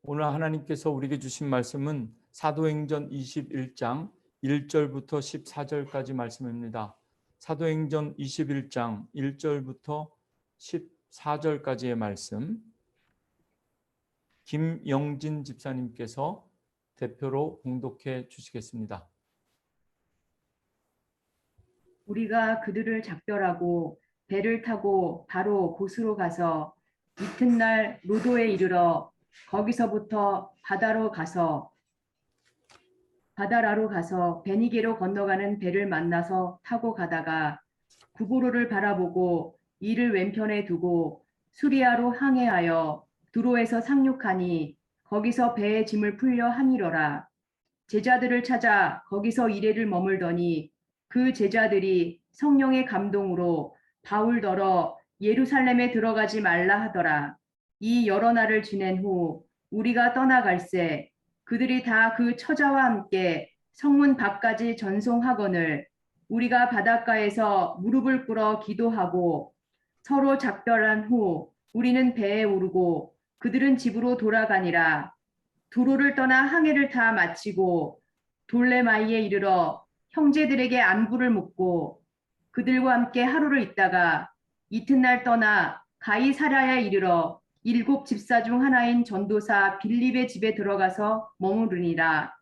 오늘 하나님께서 우리에게 주신 말씀은 사도행전 21장 1절부터 14절까지 말씀입니다. 사도행전 21장 1절부터 14절까지의 말씀, 김영진 집사님께서 대표로 봉독해 주시겠습니다. 우리가 그들을 작별하고 배를 타고 바로 곳으로 가서 이튿날 로도에 이르러 거기서부터 바다라로 가서 베니게로 건너가는 배를 만나서 타고 가다가 구부로를 바라보고 이를 왼편에 두고 수리아로 항해하여 두로에서 상륙하니 거기서 배의 짐을 풀려 함이러라. 제자들을 찾아 거기서 이레를 머물더니 그 제자들이 성령의 감동으로 바울더러 예루살렘에 들어가지 말라 하더라. 이 여러 날을 지낸 후 우리가 떠나갈새 그들이 다 그 처자와 함께 성문 밖까지 전송하거늘 우리가 바닷가에서 무릎을 꿇어 기도하고 서로 작별한 후 우리는 배에 오르고 그들은 집으로 돌아가니라. 두로를 떠나 항해를 다 마치고 돌레마이에 이르러 형제들에게 안부를 묻고 그들과 함께 하루를 있다가 이튿날 떠나 가이사랴에 이르러 7 집사 중 하나인 전도사 빌립의 집에 들어가서 머무르니라.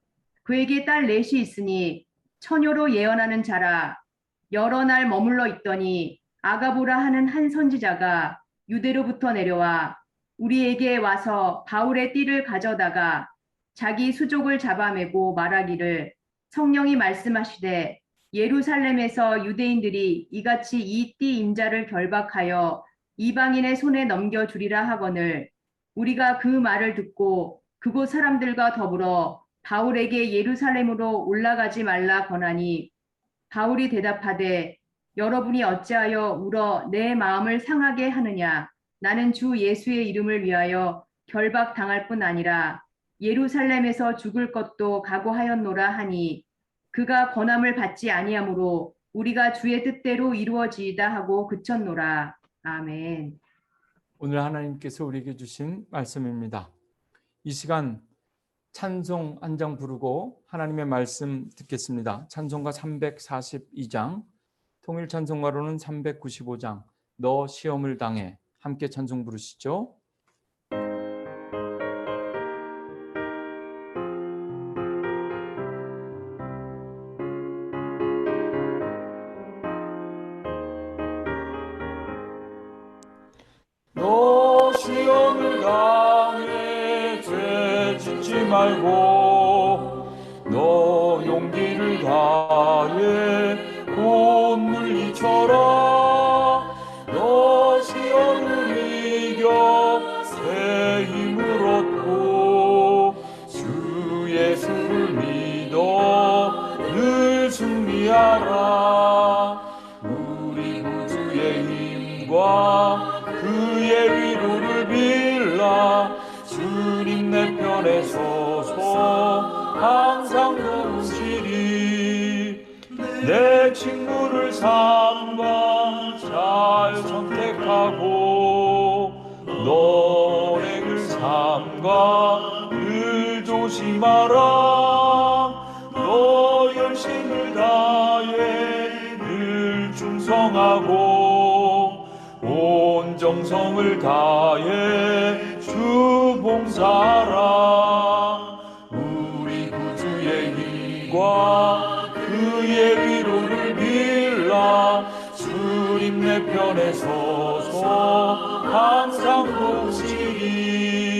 그에게 딸 넷이 있으니 처녀로 예언하는 자라. 여러 날 머물러 있더니 아가보라 하는 한 선지자가 유대로부터 내려와 우리에게 와서 바울의 띠를 가져다가 자기 수족을 잡아매고 말하기를 성령이 말씀하시되 예루살렘에서 유대인들이 이같이 이 띠 인자를 결박하여 이방인의 손에 넘겨주리라 하거늘 우리가 그 말을 듣고 그곳 사람들과 더불어 바울에게 예루살렘으로 올라가지 말라 권하니 바울이 대답하되 여러분이 어찌하여 울어 내 마음을 상하게 하느냐. 나는 주 예수의 이름을 위하여 결박당할 뿐 아니라 예루살렘에서 죽을 것도 각오하였노라 하니 그가 권함을 받지 아니하므로 우리가 주의 뜻대로 이루어지이다 하고 그쳤노라. 아멘. 오늘 하나님께서 우리에게 주신 말씀입니다. 이 시간 찬송 한 장 부르고 하나님의 말씀 듣겠습니다. 찬송가 342장, 통일 찬송가로는 395장, 너 시험을 당해. 함께 찬송 부르시죠. 너 시험을 당해 죄 짓지 말고 너 용기를 다해 곧 물리쳐라. 너 시험을 이겨 새 힘을 얻고 주 예수를 믿어 늘 승리하라. 우리 구주의 힘과 그의 위로를 빌라. 주님 내 편에 서서 항상 도우시리. 내 친구를 삼가 잘 선택하고 너를 삼가 늘 조심하라. 너 열심을 다해 늘 충성하고 온 정성을 다해 주 봉사하라. 우리 구주의 힘과 그의 위로를 빌라. 주님 내 편에 서서 항상 도우시리.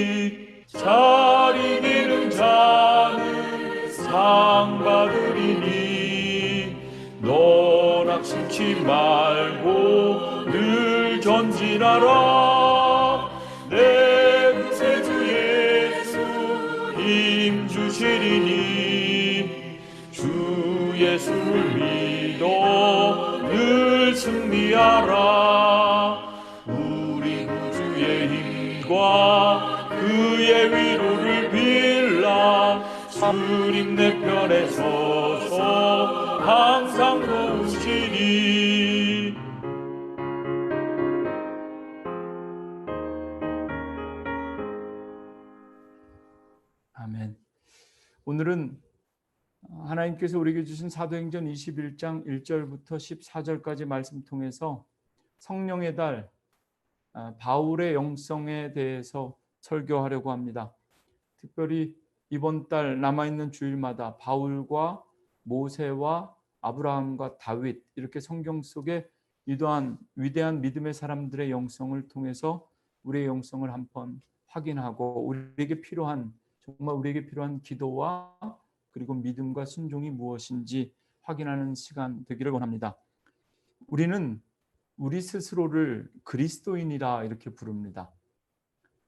잘 이기는 자는 상 받으리니 너 낙심치 말고 늘 전진하라. 내 구세주 예수 힘 주시리니 주 예수를 믿어 늘 승리하라. 우리 구주의 힘과 그의 위로를 빌라. 주님 내 편에 서서 항상 도우시니. 오늘은 하나님께서 우리에게 주신 사도행전 21장 1절부터 14절까지 말씀 통해서 성령의 달 바울의 영성에 대해서 설교하려고 합니다. 특별히 이번 달 남아있는 주일마다 바울과 모세와 아브라함과 다윗, 이렇게 성경 속에 이러한 위대한 믿음의 사람들의 영성을 통해서 우리의 영성을 한번 확인하고 정말 우리에게 필요한 기도와 그리고 믿음과 순종이 무엇인지 확인하는 시간 되기를 원합니다. 우리는 우리 스스로를 그리스도인이라 이렇게 부릅니다.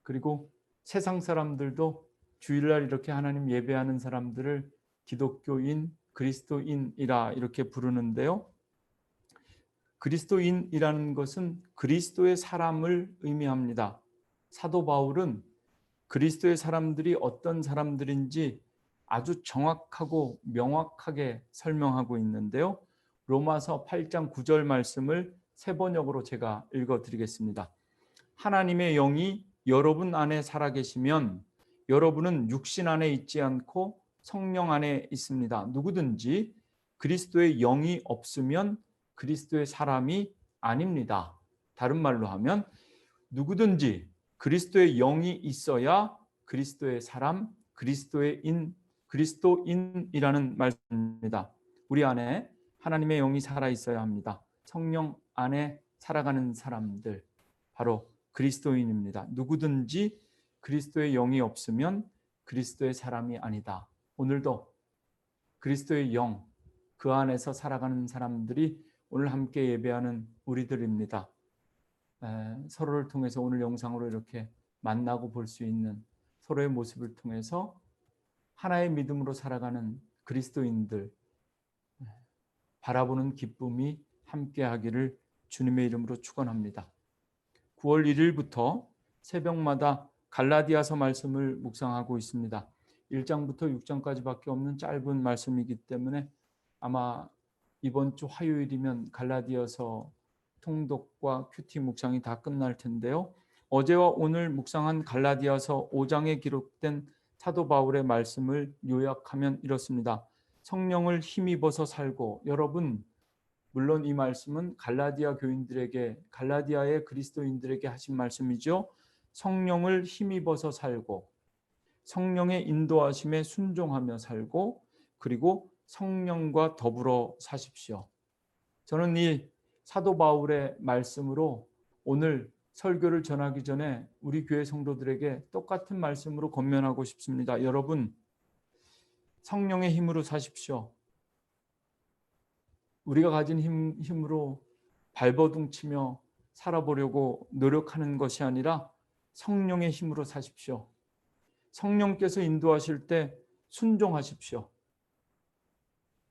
그리고 세상 사람들도 주일날 이렇게 하나님 예배하는 사람들을 기독교인, 그리스도인이라 이렇게 부르는데요. 그리스도인이라는 것은 그리스도의 사람을 의미합니다. 사도 바울은 그리스도의 사람들이 어떤 사람들인지 아주 정확하고 명확하게 설명하고 있는데요. 로마서 8장 9절 말씀을 세 번역으로 제가 읽어드리겠습니다. 하나님의 영이 여러분 안에 살아계시면 여러분은 육신 안에 있지 않고 성령 안에 있습니다. 누구든지 그리스도의 영이 없으면 그리스도의 사람이 아닙니다. 다른 말로 하면 누구든지 그리스도의 영이 있어야 그리스도의 사람, 그리스도인이라는 말씀입니다. 우리 안에 하나님의 영이 살아 있어야 합니다. 성령 안에 살아가는 사람들, 바로 그리스도인입니다. 누구든지 그리스도의 영이 없으면 그리스도의 사람이 아니다. 오늘도 그리스도의 영, 그 안에서 살아가는 사람들이 오늘 함께 예배하는 우리들입니다. 서로를 통해서 오늘 영상으로 이렇게 만나고 볼 수 있는 서로의 모습을 통해서 하나의 믿음으로 살아가는 그리스도인들 바라보는 기쁨이 함께하기를 주님의 이름으로 축원합니다. 9월 1일부터 새벽마다 갈라디아서 말씀을 묵상하고 있습니다. 1장부터 6장까지밖에 없는 짧은 말씀이기 때문에 아마 이번 주 화요일이면 갈라디아서 통독과 큐티 묵상이 다 끝날 텐데요. 어제와 오늘 묵상한 갈라디아서 5장에 기록된 사도 바울의 말씀을 요약하면 이렇습니다. 성령을 힘입어서 살고, 여러분, 물론 이 말씀은 갈라디아 교인들에게, 갈라디아의 그리스도인들에게 하신 말씀이죠. 성령을 힘입어서 살고, 성령의 인도하심에 순종하며 살고, 그리고 성령과 더불어 사십시오. 저는 이 사도 바울의 말씀으로 오늘 설교를 전하기 전에 우리 교회 성도들에게 똑같은 말씀으로 권면하고 싶습니다. 여러분, 성령의 힘으로 사십시오. 우리가 가진 힘으로 발버둥 치며 살아보려고 노력하는 것이 아니라 성령의 힘으로 사십시오. 성령께서 인도하실 때 순종하십시오.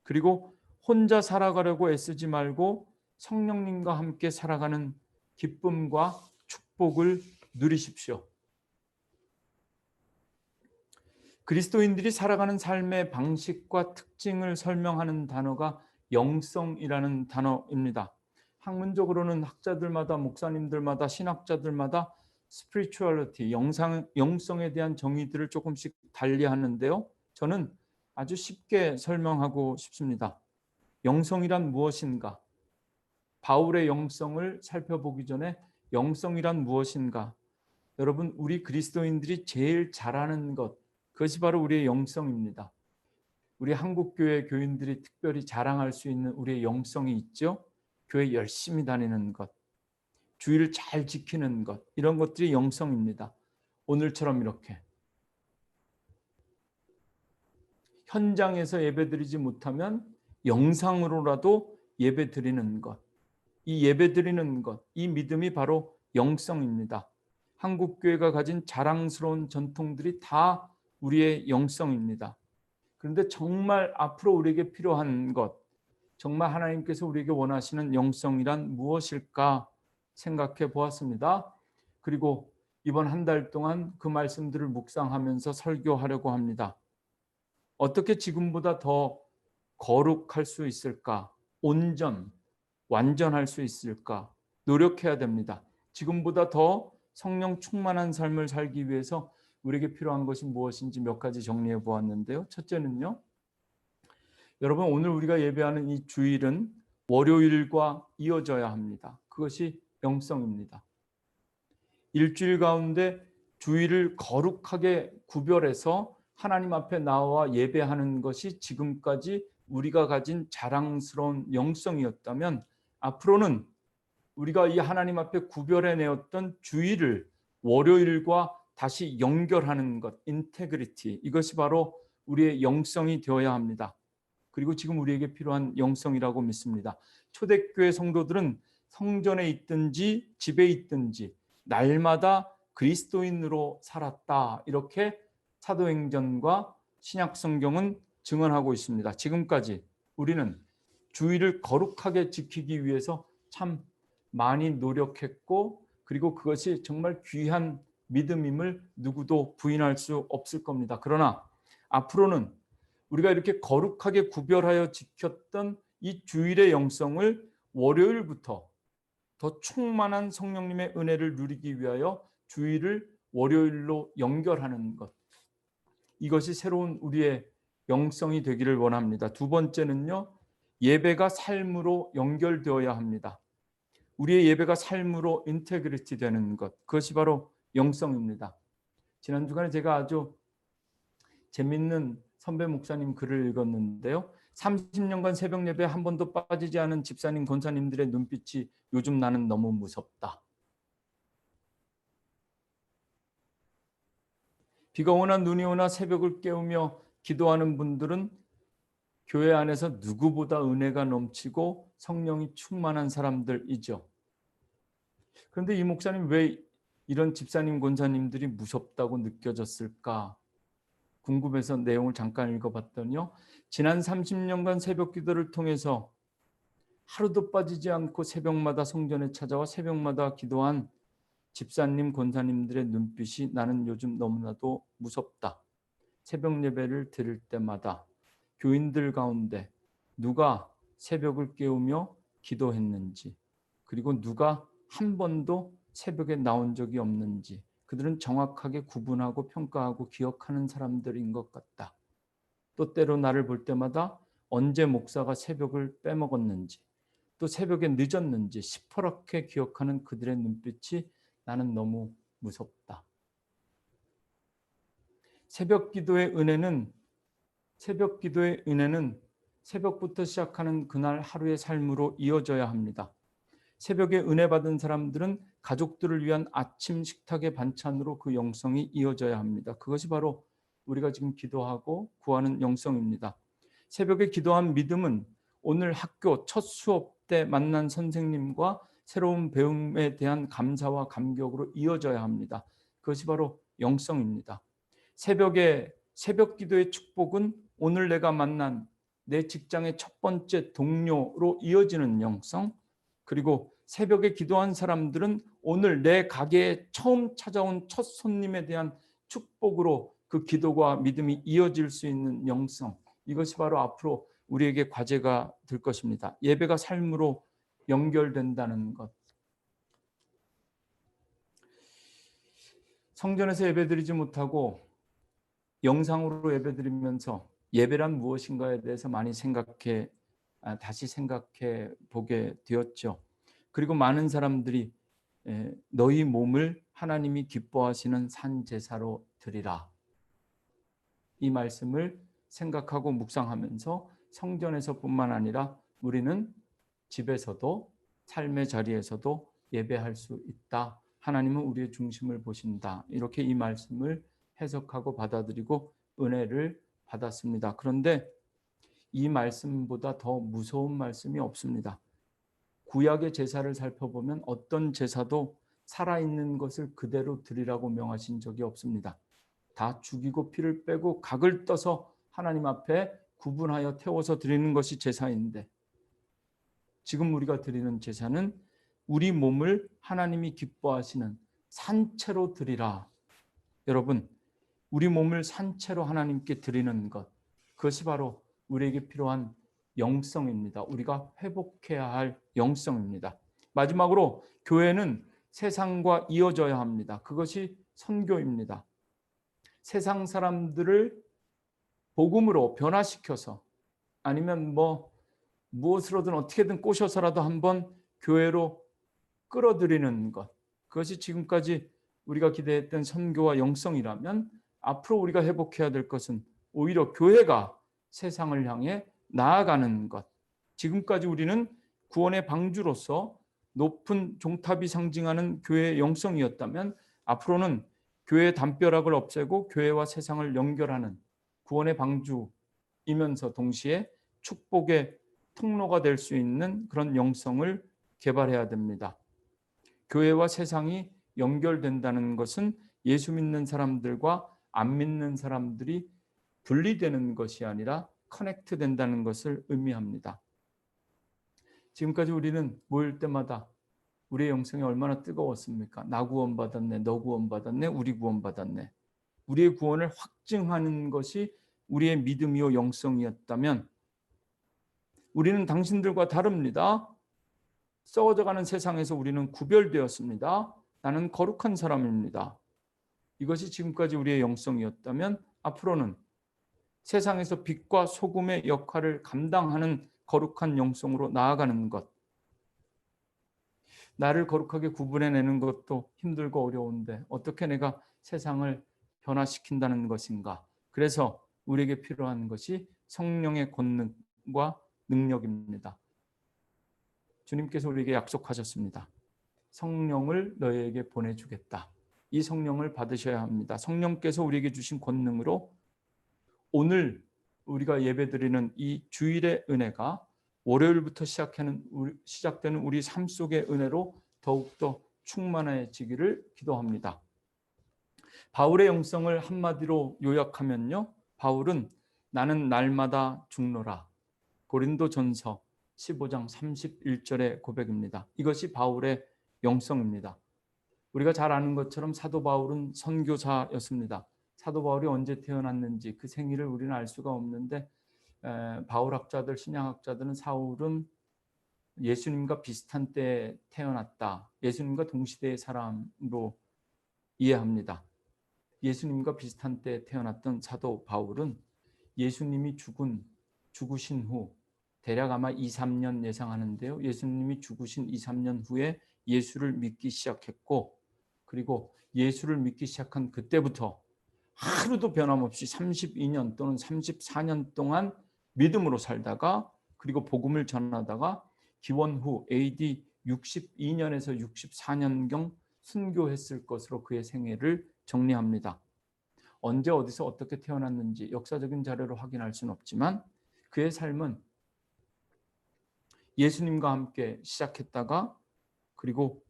그리고 혼자 살아가려고 애쓰지 말고 성령님과 함께 살아가는 기쁨과 축복을 누리십시오. 그리스도인들이 살아가는 삶의 방식과 특징을 설명하는 단어가 영성이라는 단어입니다. 학문적으로는 학자들마다, 목사님들마다, 신학자들마다 spirituality, 영성에 대한 정의들을 조금씩 달리하는데요. 저는 아주 쉽게 설명하고 싶습니다. 영성이란 무엇인가? 바울의 영성을 살펴보기 전에 영성이란 무엇인가? 여러분, 우리 그리스도인들이 제일 잘하는 것, 그것이 바로 우리의 영성입니다. 우리 한국교회 교인들이 특별히 자랑할 수 있는 우리의 영성이 있죠. 교회 열심히 다니는 것, 주의를 잘 지키는 것, 이런 것들이 영성입니다. 오늘처럼 이렇게 현장에서 예배드리지 못하면 영상으로라도 예배드리는 것, 이 예배드리는 것, 이 믿음이 바로 영성입니다. 한국교회가 가진 자랑스러운 전통들이 다 우리의 영성입니다. 그런데 정말 앞으로 우리에게 필요한 것, 정말 하나님께서 우리에게 원하시는 영성이란 무엇일까 생각해 보았습니다. 그리고 이번 한 달 동안 그 말씀들을 묵상하면서 설교하려고 합니다. 어떻게 지금보다 더 거룩할 수 있을까? 완전할 수 있을까? 노력해야 됩니다. 지금보다 더 성령 충만한 삶을 살기 위해서 우리에게 필요한 것이 무엇인지 몇 가지 정리해 보았는데요. 첫째는요, 여러분, 오늘 우리가 예배하는 이 주일은 월요일과 이어져야 합니다. 그것이 영성입니다. 일주일 가운데 주일을 거룩하게 구별해서 하나님 앞에 나와 예배하는 것이 지금까지 우리가 가진 자랑스러운 영성이었다면, 앞으로는 우리가 이 하나님 앞에 구별해 내었던 주일을 월요일과 다시 연결하는 것, 인테그리티, 이것이 바로 우리의 영성이 되어야 합니다. 그리고 지금 우리에게 필요한 영성이라고 믿습니다. 초대교회 성도들은 성전에 있든지 집에 있든지 날마다 그리스도인으로 살았다, 이렇게 사도행전과 신약성경은 증언하고 있습니다. 지금까지 우리는 주일을 거룩하게 지키기 위해서 참 많이 노력했고, 그리고 그것이 정말 귀한 믿음임을 누구도 부인할 수 없을 겁니다. 그러나 앞으로는 우리가 이렇게 거룩하게 구별하여 지켰던 이 주일의 영성을 월요일부터 더 충만한 성령님의 은혜를 누리기 위하여 주일을 월요일로 연결하는 것, 이것이 새로운 우리의 영성이 되기를 원합니다. 두 번째는요, 예배가 삶으로 연결되어야 합니다. 우리의 예배가 삶으로 인테그리티 되는 것, 그것이 바로 영성입니다. 지난 주간에 제가 아주 재밌는 선배 목사님 글을 읽었는데요. 30년간 새벽 예배 한 번도 빠지지 않은 집사님, 권사님들의 눈빛이 요즘 나는 너무 무섭다. 비가 오나 눈이 오나 새벽을 깨우며 기도하는 분들은 교회 안에서 누구보다 은혜가 넘치고 성령이 충만한 사람들이죠. 그런데 이 목사님 왜 이런 집사님, 권사님들이 무섭다고 느껴졌을까 궁금해서 내용을 잠깐 읽어봤더니요, 지난 30년간 새벽 기도를 통해서 하루도 빠지지 않고 새벽마다 성전에 찾아와 새벽마다 기도한 집사님, 권사님들의 눈빛이 나는 요즘 너무나도 무섭다. 새벽 예배를 드릴 때마다 교인들 가운데 누가 새벽을 깨우며 기도했는지, 그리고 누가 한 번도 새벽에 나온 적이 없는지 그들은 정확하게 구분하고 평가하고 기억하는 사람들인 것 같다. 또 때로 나를 볼 때마다 언제 목사가 새벽을 빼먹었는지, 또 새벽에 늦었는지 시퍼렇게 기억하는 그들의 눈빛이 나는 너무 무섭다. 새벽 기도의 은혜는 새벽부터 시작하는 그날 하루의 삶으로 이어져야 합니다. 새벽에 은혜 받은 사람들은 가족들을 위한 아침 식탁의 반찬으로 그 영성이 이어져야 합니다. 그것이 바로 우리가 지금 기도하고 구하는 영성입니다. 새벽에 기도한 믿음은 오늘 학교 첫 수업 때 만난 선생님과 새로운 배움에 대한 감사와 감격으로 이어져야 합니다. 그것이 바로 영성입니다. 새벽 기도의 축복은 오늘 내가 만난 내 직장의 첫 번째 동료로 이어지는 영성, 그리고 새벽에 기도한 사람들은 오늘 내 가게에 처음 찾아온 첫 손님에 대한 축복으로 그 기도가 믿음이 이어질 수 있는 영성, 이것이 바로 앞으로 우리에게 과제가 될 것입니다. 예배가 삶으로 연결된다는 것. 성전에서 예배드리지 못하고 영상으로 예배드리면서 예배란 무엇인가에 대해서 많이 다시 생각해 보게 되었죠. 그리고 많은 사람들이 너희 몸을 하나님이 기뻐하시는 산 제사로 드리라, 이 말씀을 생각하고 묵상하면서 성전에서뿐만 아니라 우리는 집에서도 삶의 자리에서도 예배할 수 있다. 하나님은 우리의 중심을 보신다. 이렇게 이 말씀을 해석하고 받아들이고 은혜를 받았습니다. 그런데 이 말씀보다 더 무서운 말씀이 없습니다. 구약의 제사를 살펴보면 어떤 제사도 살아있는 것을 그대로 드리라고 명하신 적이 없습니다. 다 죽이고 피를 빼고 각을 떠서 하나님 앞에 구분하여 태워서 드리는 것이 제사인데, 지금 우리가 드리는 제사는 우리 몸을 하나님이 기뻐하시는 산채로 드리라. 여러분, 우리 몸을 산채로 하나님께 드리는 것, 그것이 바로 우리에게 필요한 영성입니다. 우리가 회복해야 할 영성입니다. 마지막으로 교회는 세상과 이어져야 합니다. 그것이 선교입니다. 세상 사람들을 복음으로 변화시켜서 아니면 무엇으로든 어떻게든 꼬셔서라도 한번 교회로 끌어들이는 것, 그것이 지금까지 우리가 기대했던 선교와 영성이라면 앞으로 우리가 회복해야 될 것은 오히려 교회가 세상을 향해 나아가는 것. 지금까지 우리는 구원의 방주로서 높은 종탑이 상징하는 교회의 영성이었다면 앞으로는 교회의 담벼락을 없애고 교회와 세상을 연결하는 구원의 방주이면서 동시에 축복의 통로가 될 수 있는 그런 영성을 개발해야 됩니다. 교회와 세상이 연결된다는 것은 예수 믿는 사람들과 안 믿는 사람들이 분리되는 것이 아니라 커넥트 된다는 것을 의미합니다. 지금까지 우리는 모일 때마다 우리의 영성이 얼마나 뜨거웠습니까? 나 구원받았네, 너 구원받았네, 우리 구원받았네. 우리의 구원을 확증하는 것이 우리의 믿음이요 영성이었다면 우리는 당신들과 다릅니다. 썩어져가는 세상에서 우리는 구별되었습니다. 나는 거룩한 사람입니다. 이것이 지금까지 우리의 영성이었다면 앞으로는 세상에서 빛과 소금의 역할을 감당하는 거룩한 영성으로 나아가는 것. 나를 거룩하게 구분해내는 것도 힘들고 어려운데 어떻게 내가 세상을 변화시킨다는 것인가. 그래서 우리에게 필요한 것이 성령의 권능과 능력입니다. 주님께서 우리에게 약속하셨습니다. 성령을 너희에게 보내주겠다. 이 성령을 받으셔야 합니다. 성령께서 우리에게 주신 권능으로 오늘 우리가 예배드리는 이 주일의 은혜가 월요일부터 시작되는 우리 삶 속의 은혜로 더욱더 충만해지기를 기도합니다. 바울의 영성을 한마디로 요약하면요. 바울은 나는 날마다 죽노라. 고린도전서 15장 31절의 고백입니다. 이것이 바울의 영성입니다. 우리가 잘 아는 것처럼 사도 바울은 선교사였습니다. 사도 바울이 언제 태어났는지 그 생일을 우리는 알 수가 없는데 바울학자들, 신약학자들은 사울은 예수님과 비슷한 때에 태어났다. 예수님과 동시대의 사람으로 이해합니다. 예수님과 비슷한 때에 태어났던 사도 바울은 예수님이 죽으신 후 대략 아마 2, 3년 예상하는데요. 예수님이 죽으신 2, 3년 후에 예수를 믿기 시작했고 그리고 예수를 믿기 시작한 그때부터 하루도 변함없이 32년 또는 34년 동안 믿음으로 살다가 그리고 복음을 전하다가 기원 후 AD 62년에서 64년경 순교했을 것으로 그의 생애를 정리합니다. 언제 어디서 어떻게 태어났는지 역사적인 자료로 확인할 수는 없지만 그의 삶은 예수님과 함께 시작했다가 그리고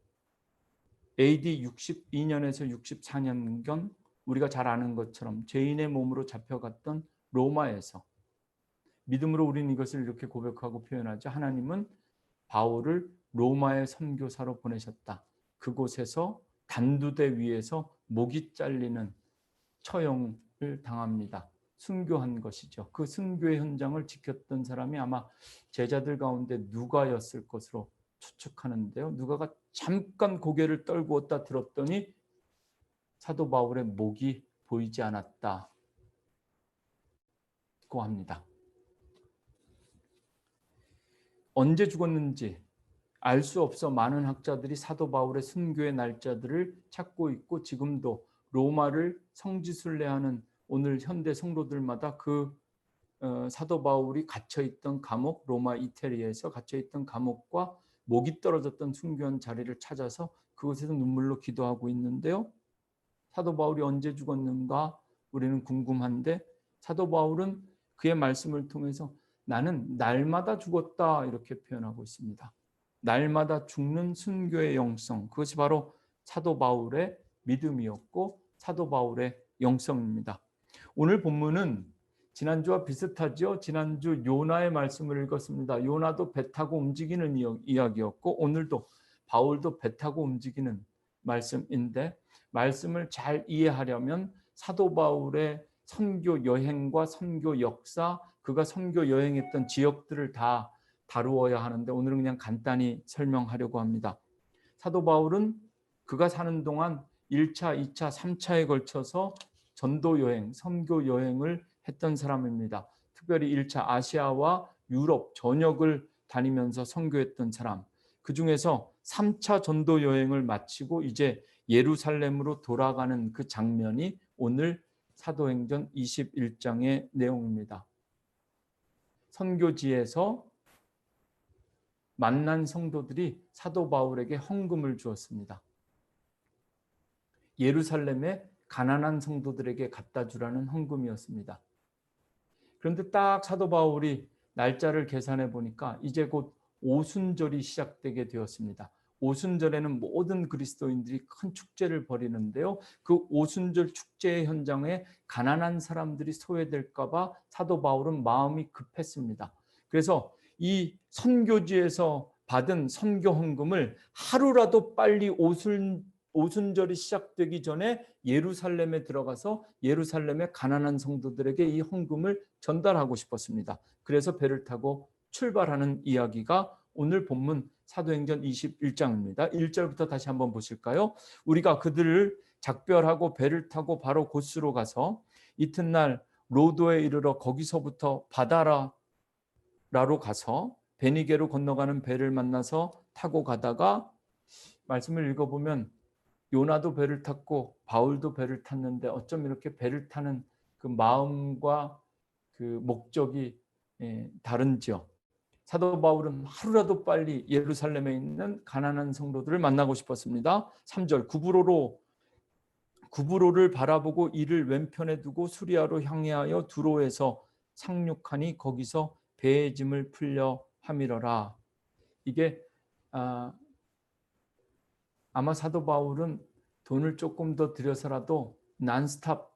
AD 62년에서 64년경 우리가 잘 아는 것처럼 죄인의 몸으로 잡혀갔던 로마에서 믿음으로 우리는 이것을 이렇게 고백하고 표현하죠. 하나님은 바울을 로마의 선교사로 보내셨다. 그곳에서 단두대 위에서 목이 잘리는 처형을 당합니다. 순교한 것이죠. 그 순교의 현장을 지켰던 사람이 아마 제자들 가운데 누가였을 것으로 추측하는데요. 누가가 잠깐 고개를 떨구었다 들었더니 사도 바울의 목이 보이지 않았다고 합니다. 언제 죽었는지 알 수 없어 많은 학자들이 사도 바울의 순교의 날짜들을 찾고 있고 지금도 로마를 성지순례하는 오늘 현대 성도들마다 그 사도 바울이 갇혀있던 감옥, 로마 이태리에서 갇혀있던 감옥과 목이 떨어졌던 순교한 자리를 찾아서 그곳에서 눈물로 기도하고 있는데요. 사도 바울이 언제 죽었는가 우리는 궁금한데 사도 바울은 그의 말씀을 통해서 나는 날마다 죽었다 이렇게 표현하고 있습니다. 날마다 죽는 순교의 영성, 그것이 바로 사도 바울의 믿음이었고 사도 바울의 영성입니다. 오늘 본문은 지난주와 비슷하죠. 지난주 요나의 말씀을 읽었습니다. 요나도 배 타고 움직이는 이야기였고 오늘도 바울도 배 타고 움직이는 말씀인데 말씀을 잘 이해하려면 사도 바울의 선교 여행과 선교 역사, 그가 선교 여행했던 지역들을 다 다루어야 하는데 오늘은 그냥 간단히 설명하려고 합니다. 사도 바울은 그가 사는 동안 1차, 2차, 3차에 걸쳐서 전도 여행, 선교 여행을 했던 사람입니다. 특별히 1차 아시아와 유럽 전역을 다니면서 선교했던 사람. 그중에서 3차 전도 여행을 마치고 이제 예루살렘으로 돌아가는 그 장면이 오늘 사도행전 21장의 내용입니다. 선교지에서 만난 성도들이 사도 바울에게 헌금을 주었습니다. 예루살렘에 가난한 성도들에게 갖다 주라는 헌금이었습니다. 그런데 딱 사도 바울이 날짜를 계산해 보니까 이제 곧 오순절이 시작되게 되었습니다. 오순절에는 모든 그리스도인들이 큰 축제를 벌이는데요. 그 오순절 축제의 현장에 가난한 사람들이 소외될까 봐 사도 바울은 마음이 급했습니다. 그래서 이 선교지에서 받은 선교 헌금을 하루라도 빨리 오순절이 시작되기 전에 예루살렘에 들어가서 예루살렘의 가난한 성도들에게 이 헌금을 전달하고 싶었습니다. 그래서 배를 타고 출발하는 이야기가 오늘 본문 사도행전 21장입니다. 1절부터 다시 한번 보실까요? 우리가 그들을 작별하고 배를 타고 바로 고스로 가서 이튿날 로도에 이르러 거기서부터 바다라로 가서 베니게로 건너가는 배를 만나서 타고 가다가 말씀을 읽어보면 요나도 배를 탔고 바울도 배를 탔는데 어쩜 이렇게 배를 타는 그 마음과 그 목적이 다른지요. 사도 바울은 하루라도 빨리 예루살렘에 있는 가난한 성도들을 만나고 싶었습니다. 3절 구브로를 바라보고 이를 왼편에 두고 수리아로 향하여 두로에서 상륙하니 거기서 배의 짐을 풀려 함이러라. 이게 아마 사도 바울은 돈을 조금 더 들여서라도 난스탑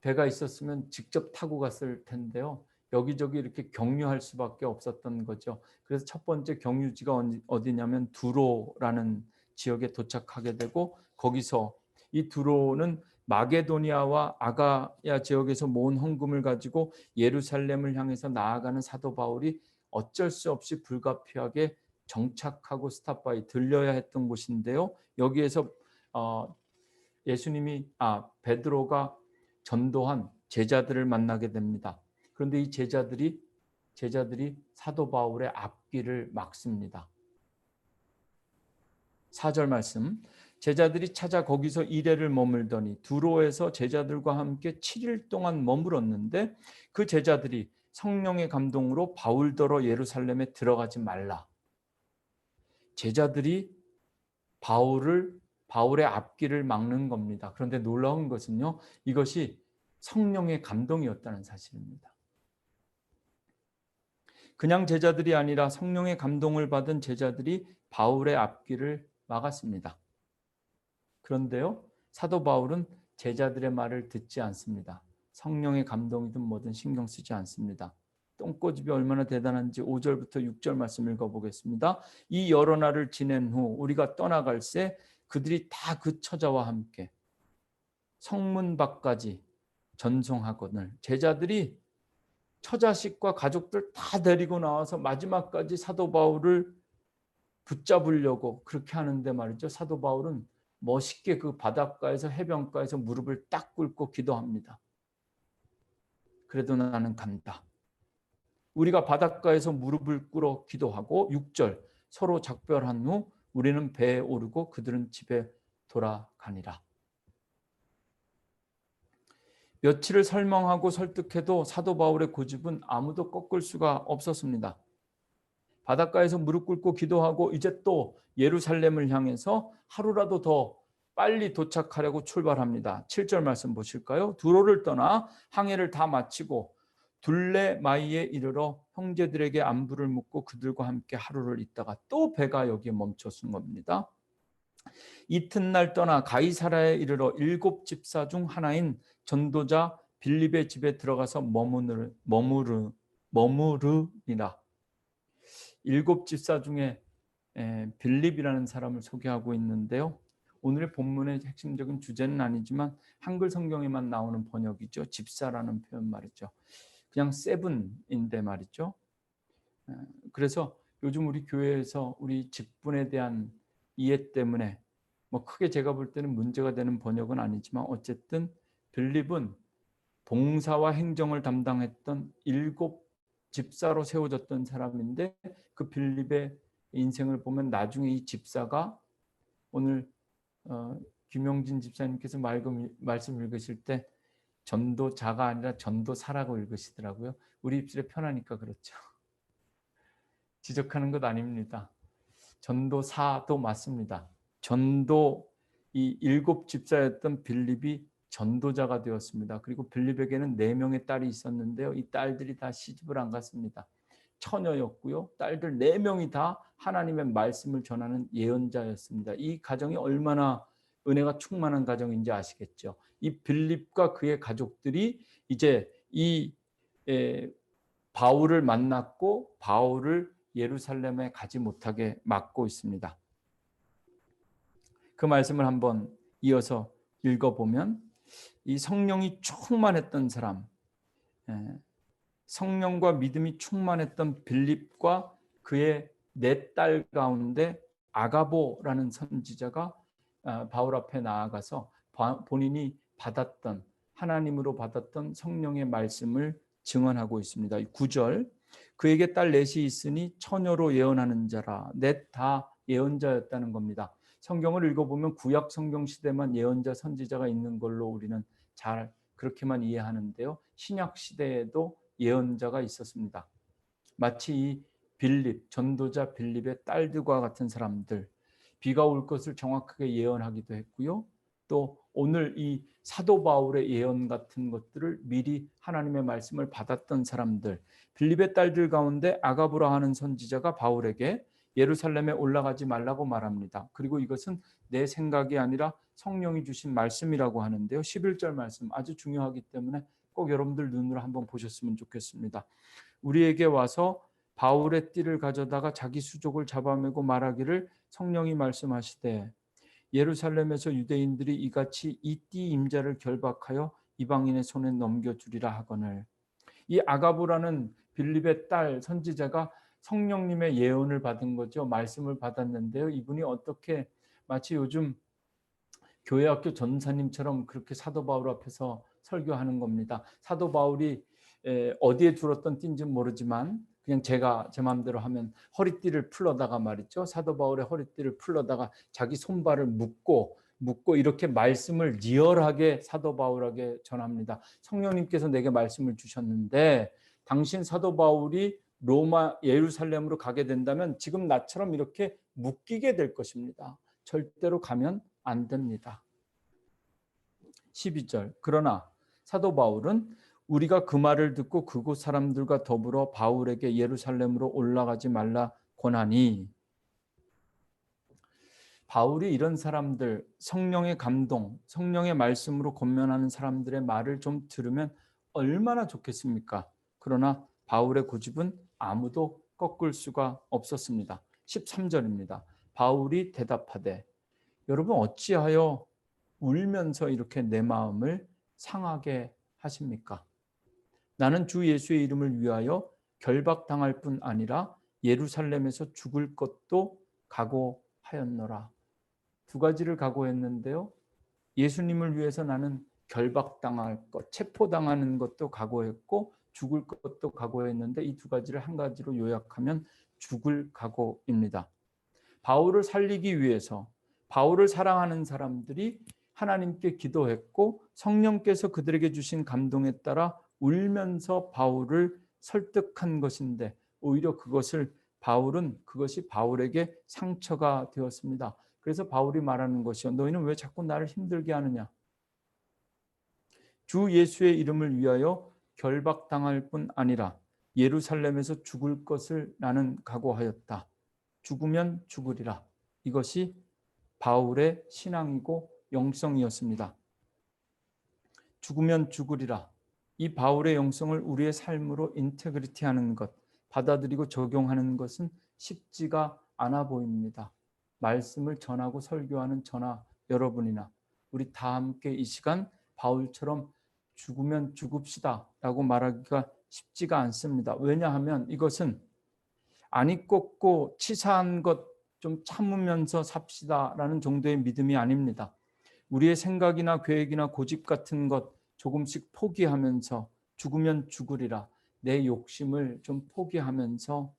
배가 있었으면 직접 타고 갔을 텐데요. 여기저기 이렇게 경유할 수밖에 없었던 거죠. 그래서 첫 번째 경유지가 어디냐면 두로라는 지역에 도착하게 되고 거기서 이 두로는 마게도니아와 아가야 지역에서 모은 헌금을 가지고 예루살렘을 향해서 나아가는 사도 바울이 어쩔 수 없이 불가피하게 정착하고 스탑바에 들려야 했던 곳인데요. 여기에서 베드로가 전도한 제자들을 만나게 됩니다. 그런데 이 제자들이 사도 바울의 앞길을 막습니다. 4절 말씀. 제자들이 찾아 거기서 이레를 머물더니 두로에서 제자들과 함께 7일 동안 머물었는데 그 제자들이 성령의 감동으로 바울더러 예루살렘에 들어가지 말라. 제자들이 바울의 앞길을 막는 겁니다. 그런데 놀라운 것은요, 이것이 성령의 감동이었다는 사실입니다. 그냥 제자들이 아니라 성령의 감동을 받은 제자들이 바울의 앞길을 막았습니다. 그런데요, 사도 바울은 제자들의 말을 듣지 않습니다. 성령의 감동이든 뭐든 신경 쓰지 않습니다. 똥꼬집이 얼마나 대단한지 5절부터 6절 말씀 읽어보겠습니다. 이 여러 날을 지낸 후 우리가 떠나갈새 그들이 다 그 처자와 함께 성문 밖까지 전송하거늘. 제자들이 처자식과 가족들 다 데리고 나와서 마지막까지 사도 바울을 붙잡으려고 그렇게 하는데 말이죠. 사도 바울은 멋있게 그 바닷가에서 해변가에서 무릎을 딱 꿇고 기도합니다. 그래도 나는 간다. 우리가 바닷가에서 무릎을 꿇어 기도하고 6절 서로 작별한 후 우리는 배에 오르고 그들은 집에 돌아가니라. 며칠을 설명하고 설득해도 사도 바울의 고집은 아무도 꺾을 수가 없었습니다. 바닷가에서 무릎 꿇고 기도하고 이제 또 예루살렘을 향해서 하루라도 더 빨리 도착하려고 출발합니다. 7절 말씀 보실까요? 두로를 떠나 항해를 다 마치고 둘레마이에 이르러 형제들에게 안부를 묻고 그들과 함께 하루를 있다가 또 배가 여기에 멈춰선 겁니다. 이튿날 떠나 가이사라에 이르러 7 집사 중 하나인 전도자 빌립의 집에 들어가서 머무르니라. 7 집사 중에 빌립이라는 사람을 소개하고 있는데요. 오늘의 본문의 핵심적인 주제는 아니지만 한글 성경에만 나오는 번역이죠. 집사라는 표현 말이죠. 그냥 세븐인데 말이죠. 그래서 요즘 우리 교회에서 우리 직분에 대한 이해 때문에 뭐 크게 제가 볼 때는 문제가 되는 번역은 아니지만 어쨌든 빌립은 봉사와 행정을 담당했던 7 집사로 세워졌던 사람인데 그 빌립의 인생을 보면 나중에 이 집사가 오늘 김용진 집사님께서 말씀 읽으실 때 전도자가 아니라 전도사라고 읽으시더라고요. 우리 입술에 편하니까 그렇죠. 지적하는 것 아닙니다. 전도사도 맞습니다. 전도 이 7 집사였던 빌립이 전도자가 되었습니다. 그리고 빌립에게는 4명의 딸이 있었는데요. 이 딸들이 다 시집을 안 갔습니다. 처녀였고요. 딸들 4명이 다 하나님의 말씀을 전하는 예언자였습니다. 이 가정이 얼마나 은혜가 충만한 가정인지 아시겠죠. 이 빌립과 그의 가족들이 이제 이 바울을 만났고 바울을 예루살렘에 가지 못하게 막고 있습니다. 그 말씀을 한번 이어서 읽어보면 이 성령이 충만했던 사람, 성령과 믿음이 충만했던 빌립과 그의 4딸 가운데 아가보라는 선지자가 바울 앞에 나아가서 본인이 받았던 하나님으로 받았던 성령의 말씀을 증언하고 있습니다. 9절 그에게 딸 4이 있으니 처녀로 예언하는 자라. 4 다 예언자였다는 겁니다. 성경을 읽어보면 구약 성경 시대만 예언자 선지자가 있는 걸로 우리는 잘 그렇게만 이해하는데요. 신약 시대에도 예언자가 있었습니다. 마치 이 빌립, 전도자 빌립의 딸들과 같은 사람들, 비가 올 것을 정확하게 예언하기도 했고요. 또 오늘 이 사도 바울의 예언 같은 것들을 미리 하나님의 말씀을 받았던 사람들, 빌립의 딸들 가운데 아가부라 하는 선지자가 바울에게 예루살렘에 올라가지 말라고 말합니다. 그리고 이것은 내 생각이 아니라 성령이 주신 말씀이라고 하는데요. 11절 말씀 아주 중요하기 때문에 꼭 여러분들 눈으로 한번 보셨으면 좋겠습니다. 우리에게 와서 바울의 띠를 가져다가 자기 수족을 잡아매고 말하기를 성령이 말씀하시되 예루살렘에서 유대인들이 이같이 이 띠 임자를 결박하여 이방인의 손에 넘겨주리라 하거늘. 이 아가부라는 빌립의 딸 선지자가 성령님의 예언을 받은 거죠. 말씀을 받았는데요. 이분이 어떻게 마치 요즘 교회학교 전사님처럼 그렇게 사도 바울 앞에서 설교하는 겁니다. 사도 바울이 어디에 둘었던 띠인지는 모르지만 그냥 제가 제 마음대로 하면 허리띠를 풀러다가 말이죠. 사도 바울의 허리띠를 풀러다가 자기 손발을 묶고 이렇게 말씀을 리얼하게 사도 바울에게 전합니다. 성령님께서 내게 말씀을 주셨는데 당신 사도 바울이 로마 예루살렘으로 가게 된다면 지금 나처럼 이렇게 묶이게 될 것입니다. 절대로 가면 안 됩니다. 12절 그러나 사도 바울은 우리가 그 말을 듣고 그곳 사람들과 더불어 바울에게 예루살렘으로 올라가지 말라 권하니. 바울이 이런 사람들, 성령의 감동, 성령의 말씀으로 권면하는 사람들의 말을 좀 들으면 얼마나 좋겠습니까? 그러나 바울의 고집은 아무도 꺾을 수가 없었습니다. 13절입니다. 바울이 대답하되 여러분 어찌하여 울면서 이렇게 내 마음을 상하게 하십니까? 나는 주 예수의 이름을 위하여 결박당할 뿐 아니라 예루살렘에서 죽을 것도 각오하였노라. 2가지를 각오했는데요. 예수님을 위해서 나는 결박당할 것, 체포당하는 것도 각오했고 죽을 것도 각오했는데 이 2가지를 한 가지로 요약하면 죽을 각오입니다. 바울을 살리기 위해서 바울을 사랑하는 사람들이 하나님께 기도했고 성령께서 그들에게 주신 감동에 따라 울면서 바울을 설득한 것인데 오히려 그것이 바울에게 상처가 되었습니다. 그래서 바울이 말하는 것이요. 너희는 왜 자꾸 나를 힘들게 하느냐? 주 예수의 이름을 위하여 결박당할 뿐 아니라 예루살렘에서 죽을 것을 나는 각오하였다. 죽으면 죽으리라. 이것이 바울의 신앙이고 영성이었습니다. 죽으면 죽으리라. 이 바울의 영성을 우리의 삶으로 인테그리티하는 것, 받아들이고 적용하는 것은 쉽지가 않아 보입니다. 말씀을 전하고 설교하는 저나 여러분이나 우리 다 함께 이 시간 바울처럼 죽으면 죽읍시다 라고 말하기가 쉽지가 않습니다. 왜냐하면 이것은 아니 꺾고 치사한 것 좀 참으면서 삽시다라는 정도의 믿음이 아닙니다. 우리의 생각이나 계획이나 고집 같은 것 조금씩 포기하면서 죽으면 죽으리라 내 욕심을 좀 포기하면서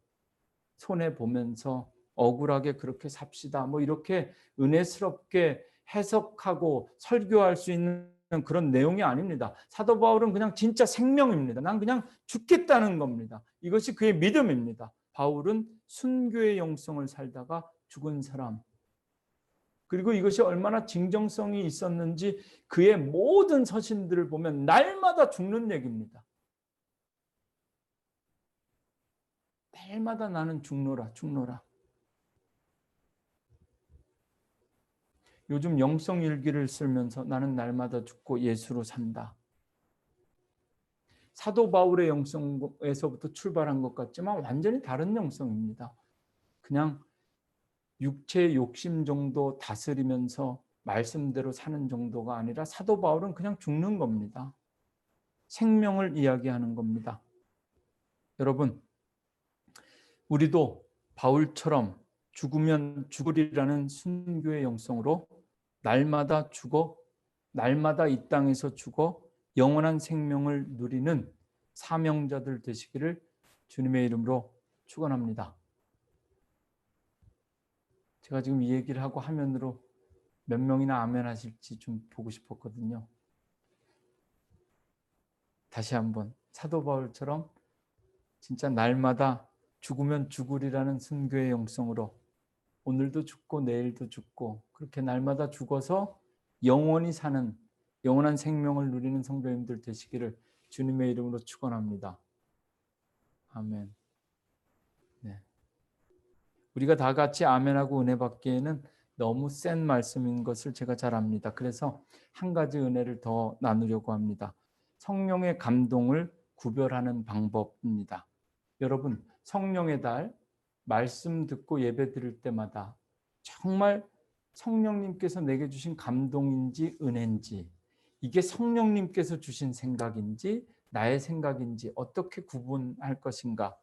손해보면서 억울하게 그렇게 삽시다. 뭐 이렇게 은혜스럽게 해석하고 설교할 수 있는 그런 내용이 아닙니다. 사도 바울은 그냥 진짜 생명입니다. 난 그냥 죽겠다는 겁니다. 이것이 그의 믿음입니다. 바울은 순교의 영성을 살다가 죽은 사람. 그리고 이것이 얼마나 진정성이 있었는지 그의 모든 서신들을 보면 날마다 죽는 얘기입니다. 날마다 나는 죽노라, 죽노라. 요즘 영성 일기를 쓰면서 나는 날마다 죽고 예수로 산다. 사도 바울의 영성에서부터 출발한 것 같지만 완전히 다른 영성입니다. 그냥 육체의 욕심 정도 다스리면서 말씀대로 사는 정도가 아니라 사도 바울은 그냥 죽는 겁니다. 생명을 이야기하는 겁니다. 여러분, 우리도 바울처럼 죽으면 죽으리라는 순교의 영성으로 날마다 죽어, 날마다 이 땅에서 죽어 영원한 생명을 누리는 사명자들 되시기를 주님의 이름으로 축원합니다. 제가 지금 이 얘기를 하고 화면으로 몇 명이나 아멘 하실지 좀 보고 싶었거든요. 다시 한번 사도 바울처럼 진짜 날마다 죽으면 죽으리라는 순교의 영성으로 오늘도 죽고 내일도 죽고 그렇게 날마다 죽어서 영원히 사는 영원한 생명을 누리는 성도님들 되시기를 주님의 이름으로 축원합니다. 아멘. 네. 우리가 다 같이 아멘하고 은혜 받기에는 너무 센 말씀인 것을 제가 잘 압니다. 그래서 한 가지 은혜를 더 나누려고 합니다. 성령의 감동을 구별하는 방법입니다. 여러분, 성령의 달 말씀 듣고 예배 드릴 때마다 정말 성령님께서 내게 주신 감동인지 은혜인지 이게 성령님께서 주신 생각인지 나의 생각인지 어떻게 구분할 것인가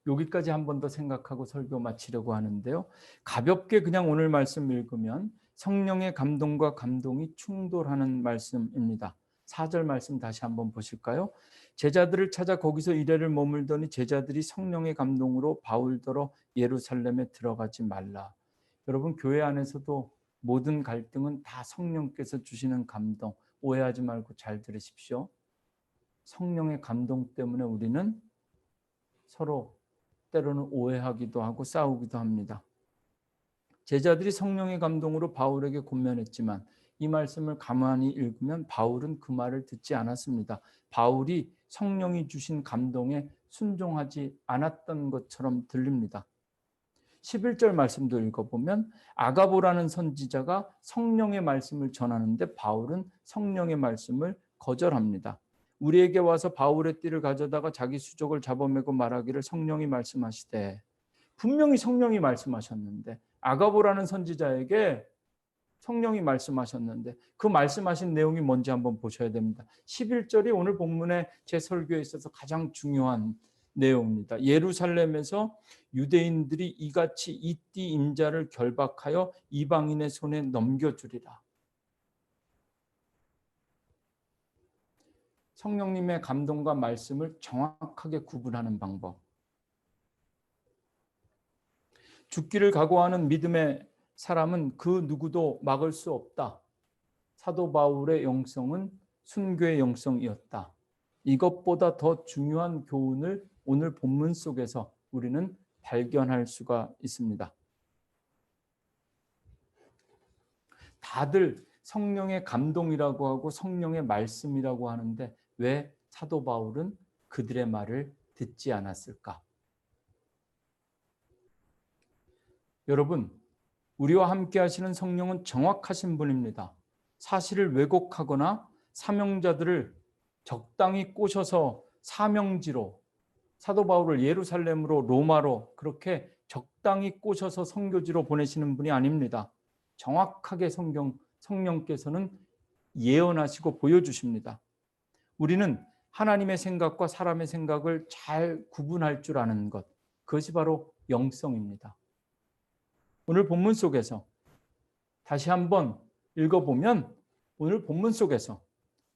여기까지 한 번 더 생각하고 설교 마치려고 하는데요. 가볍게 그냥 오늘 말씀 읽으면 성령의 감동과 감동이 충돌하는 말씀입니다. 4절 말씀 다시 한번 보실까요? 제자들을 찾아 거기서 이래를 머물더니 제자들이 성령의 감동으로 바울더러 예루살렘에 들어가지 말라. 여러분 교회 안에서도 모든 갈등은 다 성령께서 주시는 감동 오해하지 말고 잘 들으십시오. 성령의 감동 때문에 우리는 서로 때로는 오해하기도 하고 싸우기도 합니다. 제자들이 성령의 감동으로 바울에게 권면했지만 이 말씀을 가만히 읽으면 바울은 그 말을 듣지 않았습니다. 바울이 성령이 주신 감동에 순종하지 않았던 것처럼 들립니다. 11절 말씀도 읽어보면 아가보라는 선지자가 성령의 말씀을 전하는데 바울은 성령의 말씀을 거절합니다. 우리에게 와서 바울의 띠를 가져다가 자기 수족을 잡아매고 말하기를 성령이 말씀하시되 분명히 성령이 말씀하셨는데 아가보라는 선지자에게 성령이 말씀하셨는데 그 말씀하신 내용이 뭔지 한번 보셔야 됩니다. 11절이 오늘 본문의 제 설교에 있어서 가장 중요한 내용입니다. 예루살렘에서 유대인들이 이같이 이 띠 임자를 결박하여 이방인의 손에 넘겨주리라. 성령님의 감동과 말씀을 정확하게 구분하는 방법. 죽기를 각오하는 믿음의 사람은 그 누구도 막을 수 없다. 사도 바울의 영성은 순교의 영성이었다. 이것보다 더 중요한 교훈을 오늘 본문 속에서 우리는 발견할 수가 있습니다. 다들 성령의 감동이라고 하고 성령의 말씀이라고 하는데 왜 사도 바울은 그들의 말을 듣지 않았을까? 여러분, 우리와 함께 하시는 성령은 정확하신 분입니다. 사실을 왜곡하거나 사명자들을 적당히 꼬셔서 사명지로 사도 바울을 예루살렘으로 로마로 그렇게 적당히 꼬셔서 선교지로 보내시는 분이 아닙니다. 정확하게 성령께서는 예언하시고 보여주십니다. 우리는 하나님의 생각과 사람의 생각을 잘 구분할 줄 아는 것, 그것이 바로 영성입니다. 오늘 본문 속에서 다시 한번 읽어보면 오늘 본문 속에서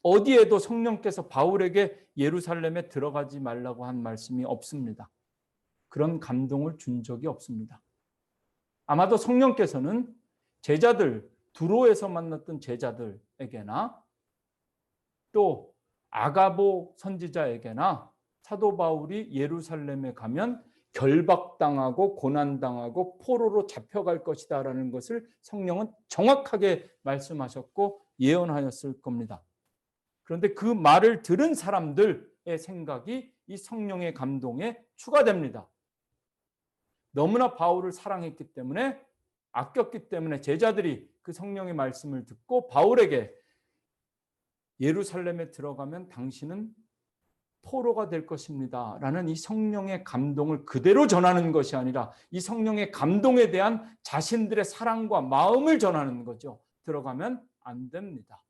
어디에도 성령께서 바울에게 예루살렘에 들어가지 말라고 한 말씀이 없습니다. 그런 감동을 준 적이 없습니다. 아마도 성령께서는 제자들, 두로에서 만났던 제자들에게나 또 아가보 선지자에게나 사도 바울이 예루살렘에 가면 결박당하고 고난당하고 포로로 잡혀갈 것이다 라는 것을 성령은 정확하게 말씀하셨고 예언하였을 겁니다. 그런데 그 말을 들은 사람들의 생각이 이 성령의 감동에 추가됩니다. 너무나 바울을 사랑했기 때문에, 아꼈기 때문에 제자들이 그 성령의 말씀을 듣고 바울에게 예루살렘에 들어가면 당신은 포로가 될 것입니다 라는 이 성령의 감동을 그대로 전하는 것이 아니라 이 성령의 감동에 대한 자신들의 사랑과 마음을 전하는 거죠. 들어가면 안 됩니다.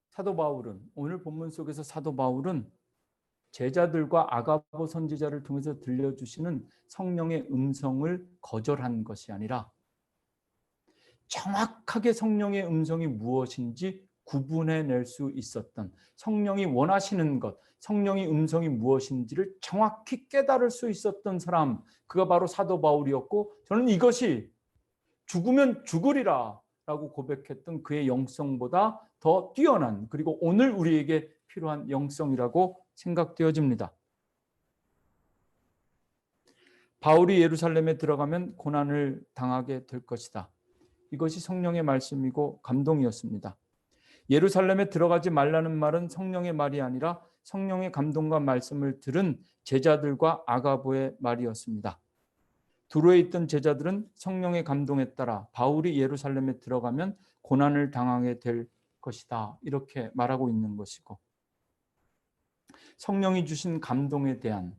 사도 바울은, 오늘 본문 속에서 사도 바울은 제자들과 아가보 선지자를 통해서 들려주시는 성령의 음성을 거절한 것이 아니라 정확하게 성령의 음성이 무엇인지 구분해낼 수 있었던, 성령이 원하시는 것, 성령의 음성이 무엇인지를 정확히 깨달을 수 있었던 사람, 그가 바로 사도 바울이었고, 저는 이것이 죽으면 죽으리라 라고 고백했던 그의 영성보다 더 뛰어난, 그리고 오늘 우리에게 필요한 영성이라고 생각되어집니다. 바울이 예루살렘에 들어가면 고난을 당하게 될 것이다. 이것이 성령의 말씀이고 감동이었습니다. 예루살렘에 들어가지 말라는 말은 성령의 말이 아니라 성령의 감동과 말씀을 들은 제자들과 아가보의 말이었습니다. 두로에 있던 제자들은 성령의 감동에 따라 바울이 예루살렘에 들어가면 고난을 당하게 될 것이다, 이렇게 말하고 있는 것이고, 성령이 주신 감동에 대한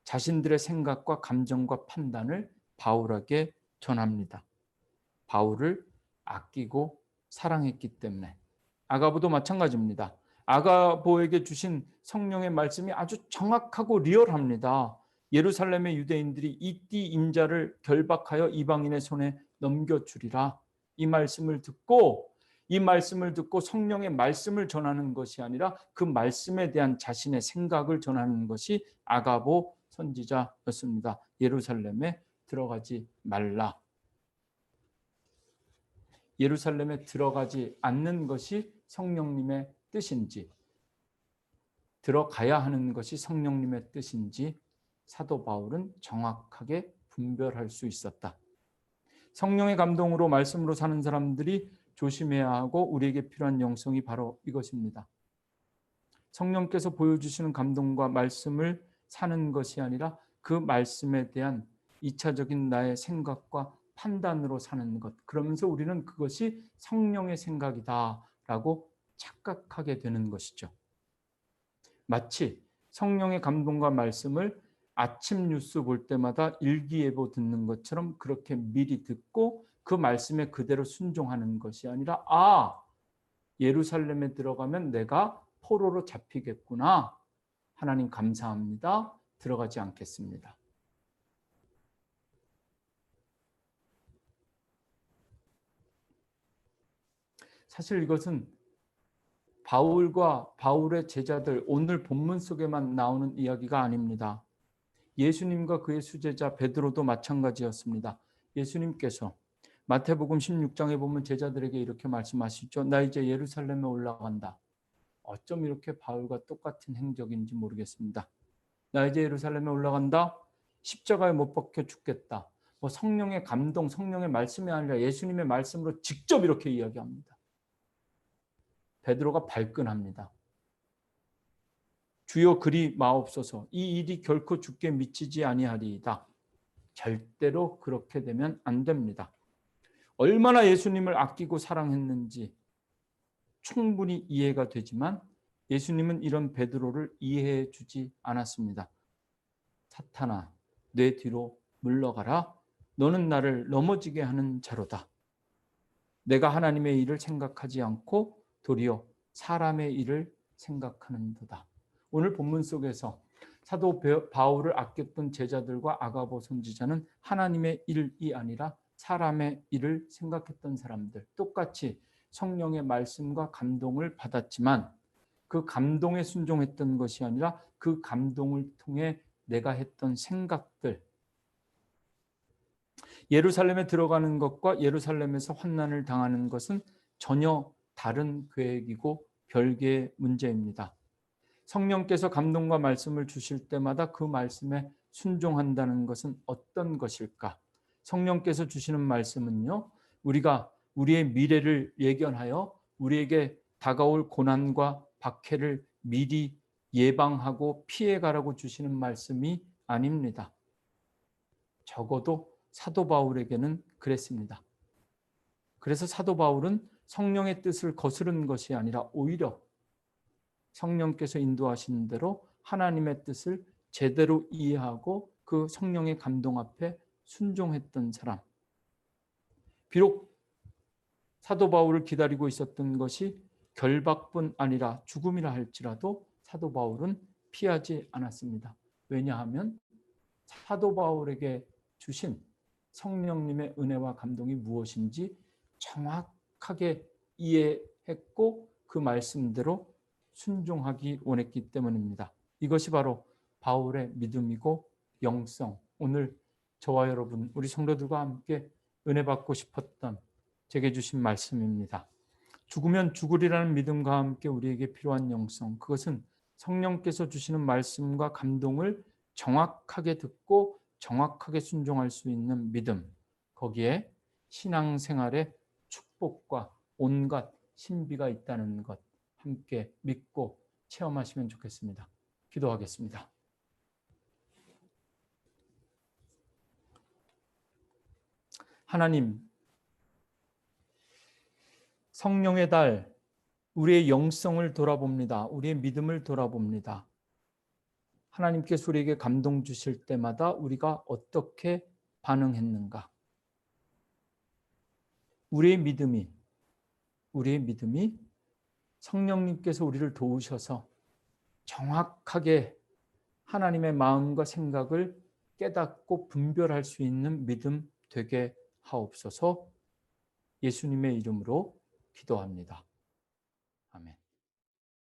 자신들의 생각과 감정과 판단을 바울에게 전합니다. 바울을 아끼고 사랑했기 때문에. 아가보도 마찬가지입니다. 아가보에게 주신 성령의 말씀이 아주 정확하고 리얼합니다. 예루살렘의 유대인들이 이띠 인자를 결박하여 이방인의 손에 넘겨주리라. 이 말씀을 듣고 성령의 말씀을 전하는 것이 아니라 그 말씀에 대한 자신의 생각을 전하는 것이 아가보 선지자였습니다. 예루살렘에 들어가지 말라. 예루살렘에 들어가지 않는 것이 성령님의 뜻인지, 들어가야 하는 것이 성령님의 뜻인지 사도 바울은 정확하게 분별할 수 있었다. 성령의 감동으로 말씀으로 사는 사람들이 조심해야 하고 우리에게 필요한 영성이 바로 이것입니다. 성령께서 보여주시는 감동과 말씀을 사는 것이 아니라 그 말씀에 대한 2차적인 나의 생각과 판단으로 사는 것. 그러면서 우리는 그것이 성령의 생각이다라고 착각하게 되는 것이죠. 마치 성령의 감동과 말씀을 아침 뉴스 볼 때마다 일기예보 듣는 것처럼 그렇게 미리 듣고 그 말씀에 그대로 순종하는 것이 아니라, 예루살렘에 들어가면 내가 포로로 잡히겠구나. 하나님 감사합니다. 들어가지 않겠습니다. 사실 이것은 바울과 바울의 제자들, 오늘 본문 속에만 나오는 이야기가 아닙니다. 예수님과 그의 수제자 베드로도 마찬가지였습니다. 예수님께서 마태복음 16장에 보면 제자들에게 이렇게 말씀하시죠. 나 이제 예루살렘에 올라간다. 어쩜 이렇게 바울과 똑같은 행적인지 모르겠습니다. 나 이제 예루살렘에 올라간다. 십자가에 못 박혀 죽겠다. 성령의 감동, 성령의 말씀이 아니라 예수님의 말씀으로 직접 이렇게 이야기합니다. 베드로가 발끈합니다. 주여 그리 마옵소서. 이 일이 결코 주께 미치지 아니하리이다. 절대로 그렇게 되면 안 됩니다. 얼마나 예수님을 아끼고 사랑했는지 충분히 이해가 되지만 예수님은 이런 베드로를 이해해 주지 않았습니다. 사탄아, 내 뒤로 물러가라. 너는 나를 넘어지게 하는 자로다. 내가 하나님의 일을 생각하지 않고 도리어 사람의 일을 생각하는도다. 오늘 본문 속에서 사도 바울을 아꼈던 제자들과 아가보 선지자는 하나님의 일이 아니라 사람의 일을 생각했던 사람들, 똑같이 성령의 말씀과 감동을 받았지만 그 감동에 순종했던 것이 아니라 그 감동을 통해 내가 했던 생각들, 예루살렘에 들어가는 것과 예루살렘에서 환난을 당하는 것은 전혀 다른 계획이고 별개의 문제입니다. 성령께서 감동과 말씀을 주실 때마다 그 말씀에 순종한다는 것은 어떤 것일까? 성령께서 주시는 말씀은요, 우리가 우리의 미래를 예견하여 우리에게 다가올 고난과 박해를 미리 예방하고 피해가라고 주시는 말씀이 아닙니다. 적어도 사도 바울에게는 그랬습니다. 그래서 사도 바울은 성령의 뜻을 거스른 것이 아니라 오히려 성령께서 인도하신 대로 하나님의 뜻을 제대로 이해하고 그 성령의 감동 앞에 순종했던 사람. 비록 사도 바울을 기다리고 있었던 것이 결박뿐 아니라 죽음이라 할지라도 사도 바울은 피하지 않았습니다. 왜냐하면 사도 바울에게 주신 성령님의 은혜와 감동이 무엇인지 정확하게 이해했고 그 말씀대로 순종하기 원했기 때문입니다. 이것이 바로 바울의 믿음이고 영성. 오늘 저와 여러분, 우리 성도들과 함께 은혜 받고 싶었던 제게 주신 말씀입니다. 죽으면 죽으리라는 믿음과 함께 우리에게 필요한 영성, 그것은 성령께서 주시는 말씀과 감동을 정확하게 듣고 정확하게 순종할 수 있는 믿음, 거기에 신앙생활의 축복과 온갖 신비가 있다는 것 함께 믿고 체험하시면 좋겠습니다. 기도하겠습니다. 하나님, 성령의 달, 우리의 영성을 돌아봅니다. 우리의 믿음을 돌아봅니다. 하나님께서 우리에게 감동 주실 때마다 우리가 어떻게 반응했는가? 우리의 믿음이 성령님께서 우리를 도우셔서 정확하게 하나님의 마음과 생각을 깨닫고 분별할 수 있는 믿음 되게 하옵소서. 예수님의 이름으로 기도합니다. 아멘.